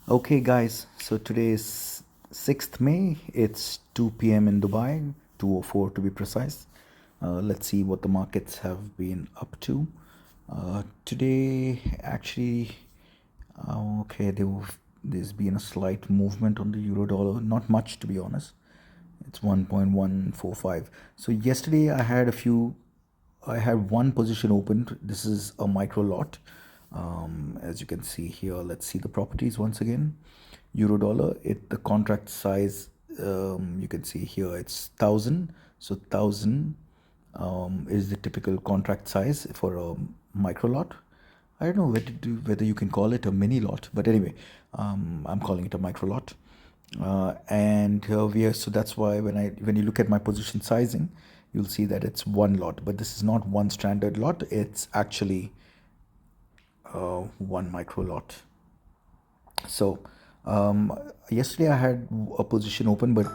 Okay, guys, so today is 6th May. It's 2 p.m. in Dubai, 2:04 to be precise. Let's see what the markets have been up to. Today, actually, okay, there's been a slight movement on the euro dollar, not much to be honest. It's 1.145. So, yesterday I had one position opened. This is a micro lot. As you can see here, let's see the properties once again. Euro dollar, the contract size, you can see here it's 1000. So 1000 is the typical contract size for a micro lot. I don't know whether you can call it a mini lot, but anyway, I'm calling it a micro lot. And we are, so that's why when you look at my position sizing, you'll see that it's one lot, but this is not one standard lot. It's actually one micro lot. So yesterday I had a position open, but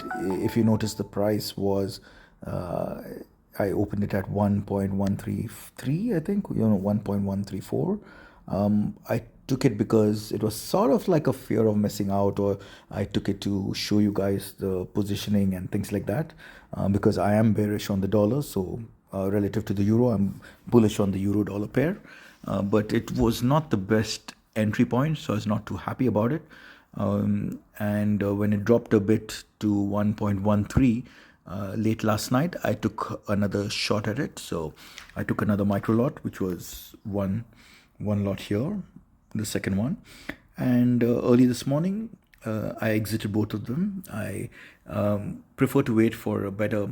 if you notice, the price was I opened it at 1.133, I think, 1.134. I took it because it was sort of like a fear of missing out, or I took it to show you guys the positioning and things like that, because I am bearish on the dollar. So relative to the euro, I'm bullish on the euro dollar pair. But it was not the best entry point, so I was not too happy about it. And when it dropped a bit to 1.13 late last night, I took another shot at it. So I took another micro lot, which was one lot here, the second one. And early this morning, I exited both of them. I prefer to wait for a better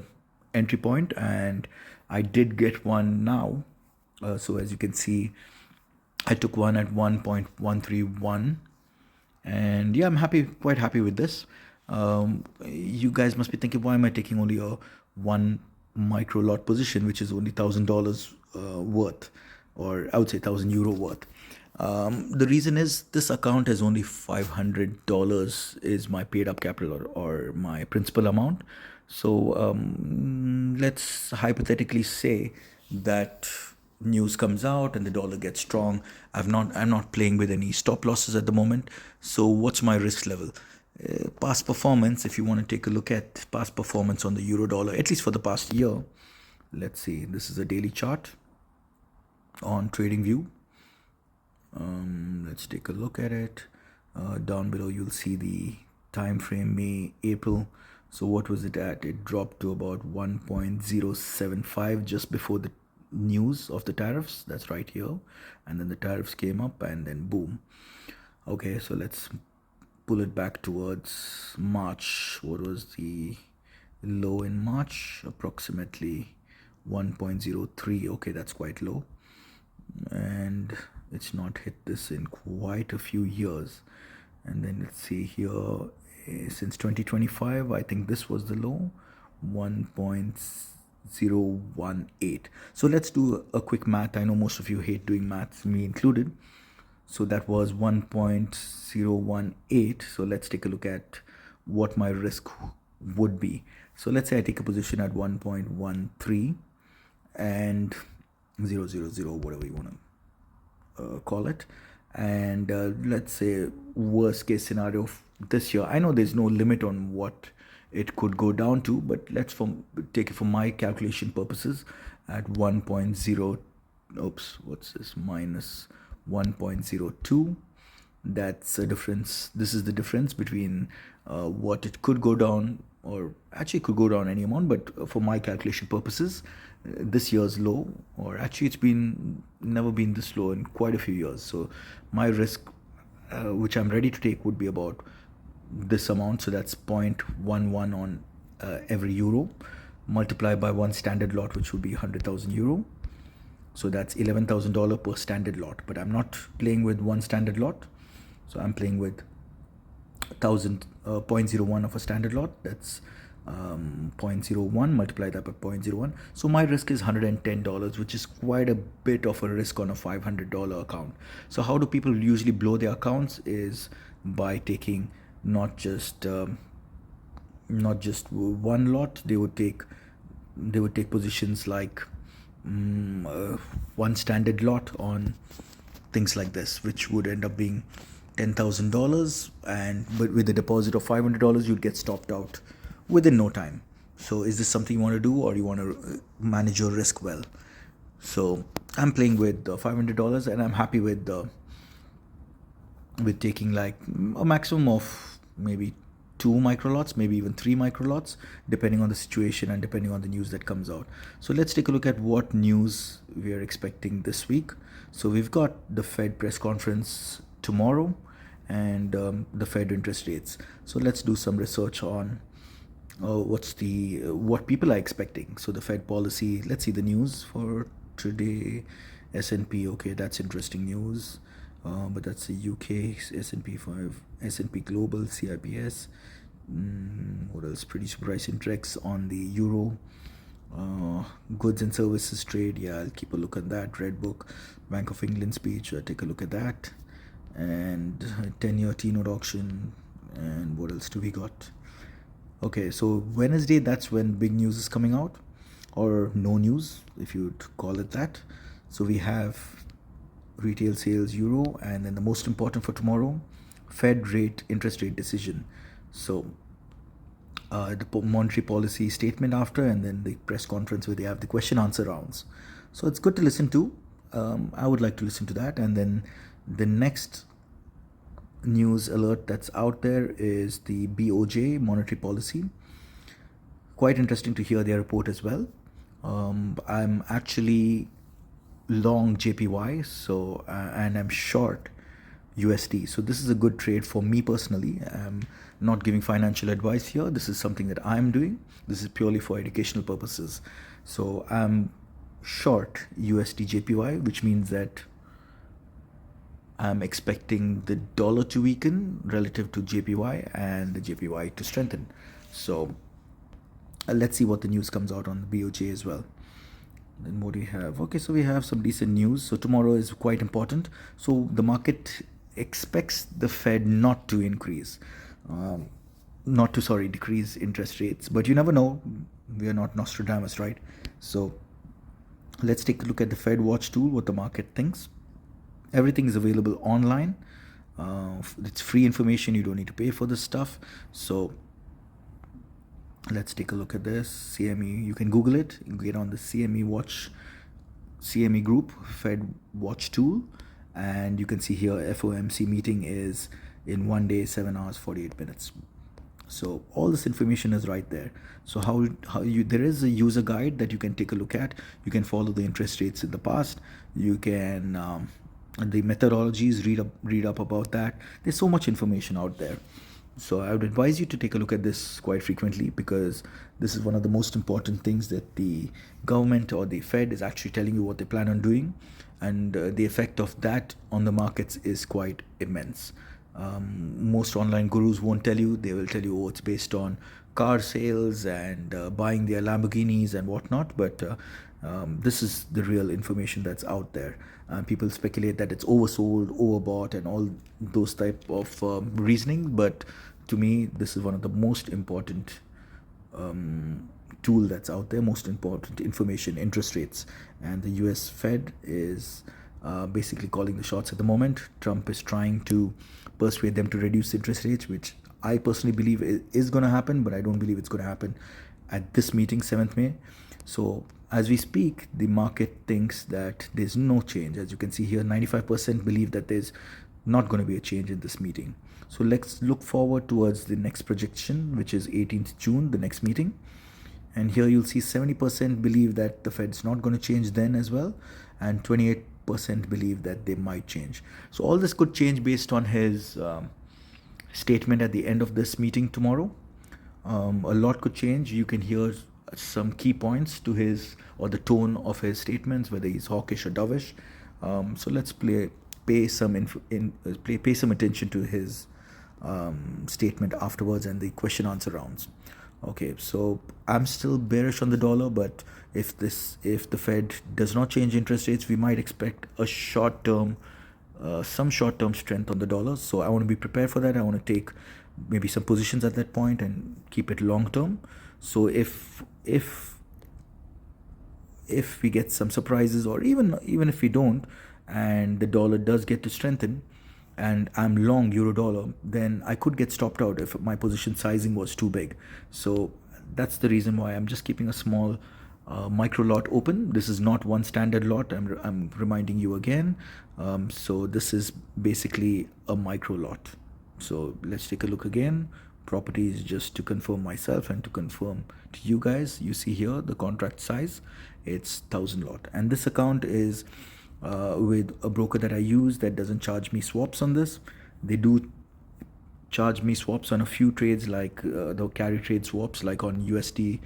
entry point, and I did get one now. So as you can see, I took one at 1.131, and yeah, I'm quite happy with this. You guys must be thinking, why am I taking only a one micro lot position, which is only $1,000 worth, or I would say €1,000 worth. The reason is this account has only $500 is my paid up capital, or my principal amount. So let's hypothetically say that news comes out and the dollar gets strong. I'm not playing with any stop losses at the moment. So what's my risk level? Past performance, if you want to take a look at past performance on the euro dollar, at least for the past year, let's see, this is a daily chart on TradingView. Let's take a look at it. Down below you'll see the time frame, May, April. So what was it at? It dropped to about 1.075 just before the news of the tariffs. That's right here. And then the tariffs came up, and then boom. Okay, so let's pull it back towards March. What was the low in March? Approximately 1.03. Okay, that's quite low, and it's not hit this in quite a few years. And then let's see here, since 2025, I think this was the low, 1.018. So let's do a quick math. I know most of you hate doing maths, me included. So that was 1.018. So let's take a look at what my risk would be. So let's say I take a position at 1.13 and 000, whatever you want to call it. And let's say worst case scenario this year. I know there's no limit on what it could go down to, but let's take it for my calculation purposes at 1.0. Oops, what's this? Minus 1.02. That's a difference. This is the difference between what it could go down, or actually it could go down any amount, but for my calculation purposes, this year's low, or actually it's been never been this low in quite a few years. So my risk, which I'm ready to take, would be about this amount. So that's 0.11 on every euro, multiplied by one standard lot, which would be €100,000. So that's $11,000 per standard lot. But I'm not playing with one standard lot, so I'm playing with 0.01 of a standard lot. That's 0.01, multiply that by 0.01. So my risk is $110, which is quite a bit of a risk on a $500 account. So how do people usually blow their accounts? Is by taking not just one lot. They would take positions like one standard lot on things like this, which would end up being $10,000, and but with a deposit of $500, you'd get stopped out within no time. So, is this something you want to do, or you want to manage your risk well? So, I'm playing with $500, and I'm happy with taking like a maximum of maybe 2 microlots, maybe even 3 microlots, depending on the situation and depending on the news that comes out. So let's take a look at what news we are expecting this week. So we've got the Fed press conference tomorrow, and the Fed interest rates. So let's do some research on what people are expecting. So the Fed policy. Let's see the news for today. S&P. Okay, that's interesting news. But that's the UK S&P 5, S&P Global, CIPS. What else? Producer price index on the euro. Goods and services trade. Yeah, I'll keep a look at that. Redbook, Bank of England speech. Take a look at that. And 10-year T-note auction. And what else do we got? Okay, so Wednesday, that's when big news is coming out, or no news, if you'd call it that. So we have retail sales euro, and then the most important for tomorrow, Fed interest rate decision. So the monetary policy statement after, and then the press conference where they have the question answer rounds. So it's good to listen to. I would like to listen to that. And then the next news alert that's out there is the BOJ monetary policy. Quite interesting to hear their report as well. I'm actually long JPY, so and I'm short USD. So this is a good trade for me personally. I'm not giving financial advice here. This is something that I'm doing. This is purely for educational purposes. So I'm short USD JPY, which means that I'm expecting the dollar to weaken relative to JPY and the JPY to strengthen. So let's see what the news comes out on the BOJ as well. Then what do we have? Okay, so we have some decent news. So tomorrow is quite important. So the market expects the Fed not to decrease interest rates. But you never know. We are not Nostradamus, right? So let's take a look at the Fed Watch tool, what the market thinks. Everything is available online. It's free information. You don't need to pay for this stuff. So let's take a look at this. CME, you can Google it. You can get on the CME group, Fed Watch tool, and you can see here FOMC meeting is in 1 day, 7 hours, 48 minutes. So all this information is right there. So there is a user guide that you can take a look at. You can follow the interest rates in the past. You can the methodologies, read up about that. There's so much information out there. So I would advise you to take a look at this quite frequently, because this is one of the most important things that the government or the Fed is actually telling you what they plan on doing, and the effect of that on the markets is quite immense. Most online gurus won't tell you. They will tell you, oh, it's based on car sales and buying their Lamborghinis and whatnot, but this is the real information that's out there. People speculate that it's oversold, overbought, and all those type of reasoning, but to me, this is one of the most important tool that's out there, most important information, interest rates. And the US Fed is basically calling the shots at the moment. Trump is trying to persuade them to reduce interest rates, which I personally believe is going to happen, but I don't believe it's going to happen at this meeting, 7th May. So as we speak, the market thinks that there's no change. As you can see here, 95% believe that there's not going to be a change in this meeting. So let's look forward towards the next projection, which is 18th June, the next meeting. And here you'll see 70% believe that the Fed's not going to change then as well, and 28% believe that they might change. So all this could change based on his statement at the end of this meeting tomorrow. A lot could change. You can hear some key points to his, or the tone of his statements, whether he's hawkish or dovish. So let's pay some attention to his statement afterwards and the question answer rounds. Okay, so I'm still bearish on the dollar, but if the Fed does not change interest rates, we might expect a some short-term strength on the dollar. So I want to be prepared for that. I want to take maybe some positions at that point and keep it long-term. So if we get some surprises, or even if we don't, and the dollar does get to strengthen, and I'm long euro dollar, then I could get stopped out if my position sizing was too big. So that's the reason why I'm just keeping a small micro lot open. This is not one standard lot. I'm reminding you again. So this is basically a micro lot. So let's take a look again. Properties, just to confirm myself and to confirm to you guys. You see here the contract size, it's 1,000 lot, and this account is with a broker that I use that doesn't charge me swaps on this. They do charge me swaps on a few trades, like the carry trade swaps, like on USD.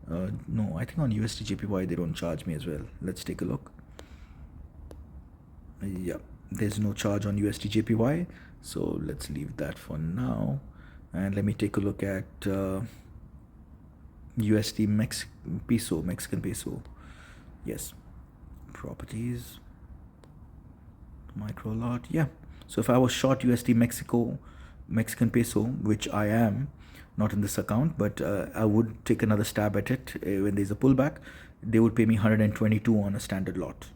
No, I think on USD JPY they don't charge me as well. Let's take a look. Yeah, there's no charge on USD JPY, so let's leave that for now. And let me take a look at USD Mexican peso. Yes, properties, micro lot. Yeah, so if I was short USD Mexican peso, which I am, not in this account, but I would take another stab at it when there's a pullback. They would pay me 122 on a standard lot,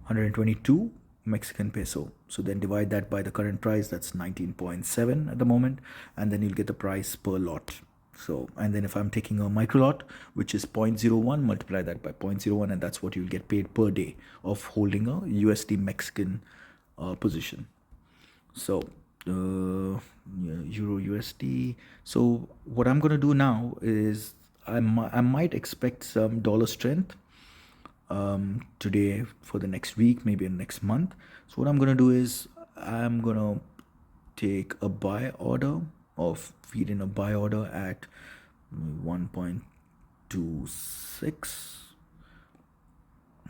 122 Mexican peso. So then divide that by the current price, that's 19.7 at the moment, and then you'll get the price per lot. So, and then if I'm taking a micro lot, which is 0.01, multiply that by 0.01, and that's what you'll get paid per day of holding a USD Mexican position. So yeah, Euro USD. So what I'm gonna do now is I might expect some dollar strength today for the next week, maybe in next month. So what I'm gonna do is I'm gonna take a buy order, or feed in a buy order at 1.26.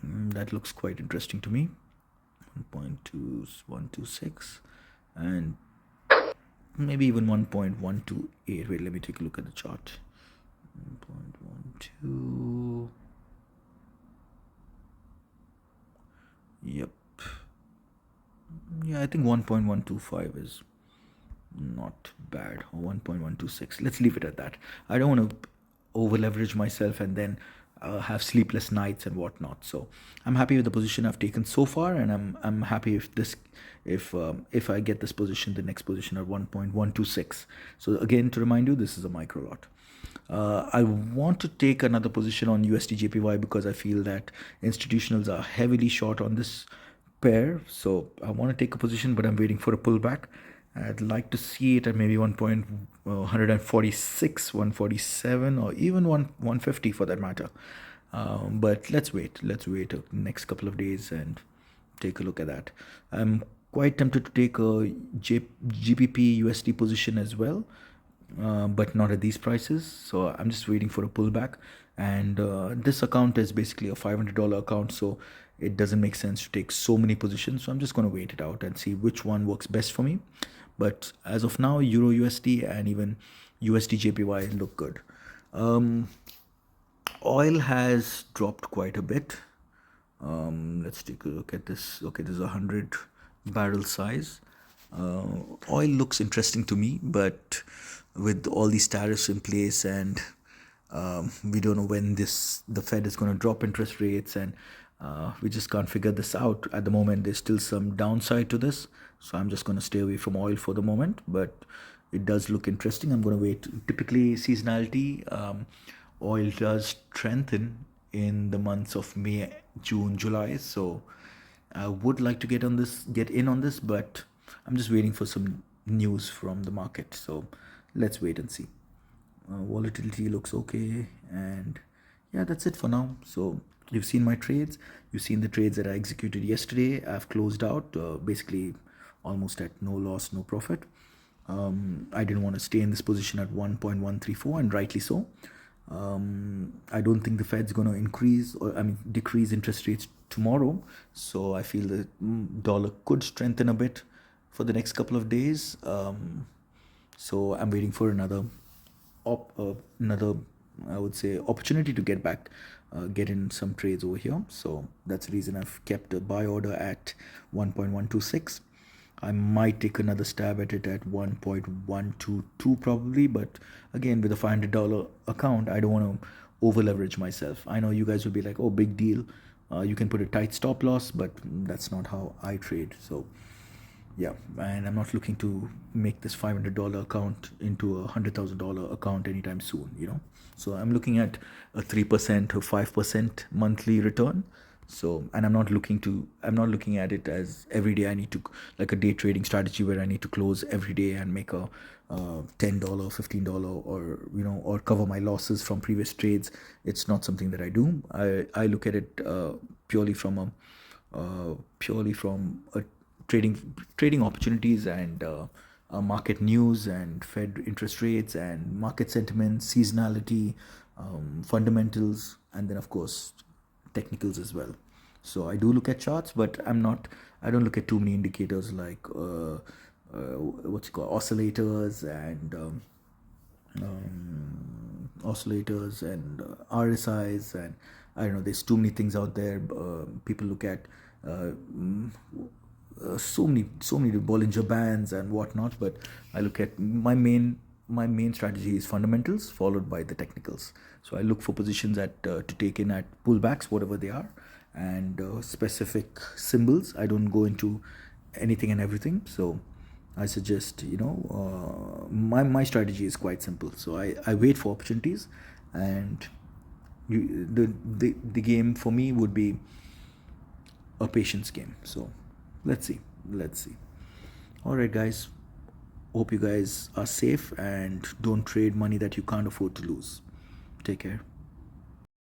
That looks quite interesting to me. 1.2126, and maybe even 1.128. Wait, let me take a look at the chart. 1.12. Yep. Yeah, I think 1.125 is not bad, or 1.126. Let's leave it at that. I don't want to over leverage myself and then have sleepless nights and whatnot. So I'm happy with the position I've taken so far, and I'm happy if I get this position, the next position at 1.126. So again, to remind you, this is a micro lot. I want to take another position on USD JPY because I feel that institutionals are heavily short on this pair. So I want to take a position, but I'm waiting for a pullback. I'd like to see it at maybe 1.146, 147, or even 150 for that matter. But let's wait. Let's wait the next couple of days and take a look at that. I'm quite tempted to take a GBP USD position as well, but not at these prices. So I'm just waiting for a pullback. And this account is basically a $500 account, so it doesn't make sense to take so many positions. So I'm just going to wait it out and see which one works best for me. But as of now, Euro USD and even USD JPY look good. Oil has dropped quite a bit. Let's take a look at this. Okay, there's 100-barrel size. Oil looks interesting to me, but with all these tariffs in place, and we don't know when the Fed is going to drop interest rates, and we just can't figure this out at the moment. There's still some downside to this, so I'm just going to stay away from oil for the moment, but it does look interesting. I'm going to wait. Typically, seasonality, oil does strengthen in the months of May, June, July. So I would like to get in on this, but I'm just waiting for some news from the market. So let's wait and see. Volatility looks okay, and yeah, that's it for now. So you've seen my trades. You've seen the trades that I executed yesterday. I've closed out basically almost at no loss, no profit. I didn't want to stay in this position at 1.134, and rightly so. I don't think the Fed's going to decrease interest rates tomorrow. So I feel the dollar could strengthen a bit for the next couple of days. So I'm waiting for another I would say opportunity to get in some trades over here. So that's the reason I've kept a buy order at 1.126. I might take another stab at it at 1.122 probably, but again, with a $500 account, I don't want to over leverage myself. I know you guys will be like, oh, big deal. You can put a tight stop loss, but that's not how I trade. So Yeah, and I'm not looking to make this $500 account into a $100,000 account anytime soon, you know. So I'm looking at a 3% or 5% monthly return. So, and I'm not looking at it as every day I need to, like a day trading strategy where I need to close every day and make a $10, $15, or, you know, or cover my losses from previous trades. It's not something that I do. I look at it purely from a trading opportunities and market news and Fed interest rates and market sentiment, seasonality, fundamentals, and then of course technicals as well. So I do look at charts, but I don't look at too many indicators like what's it called, oscillators and RSIs, and I don't know. There's too many things out there. People look at so many Bollinger Bands and whatnot, but I look at my main strategy is fundamentals followed by the technicals. So I look for positions at to take in at pullbacks, whatever they are, and specific symbols. I don't go into anything and everything. So I suggest, you know, my strategy is quite simple. So I wait for opportunities, and the game for me would be a patience game. So let's see. Let's see. All right, guys. Hope you guys are safe and don't trade money that you can't afford to lose. Take care.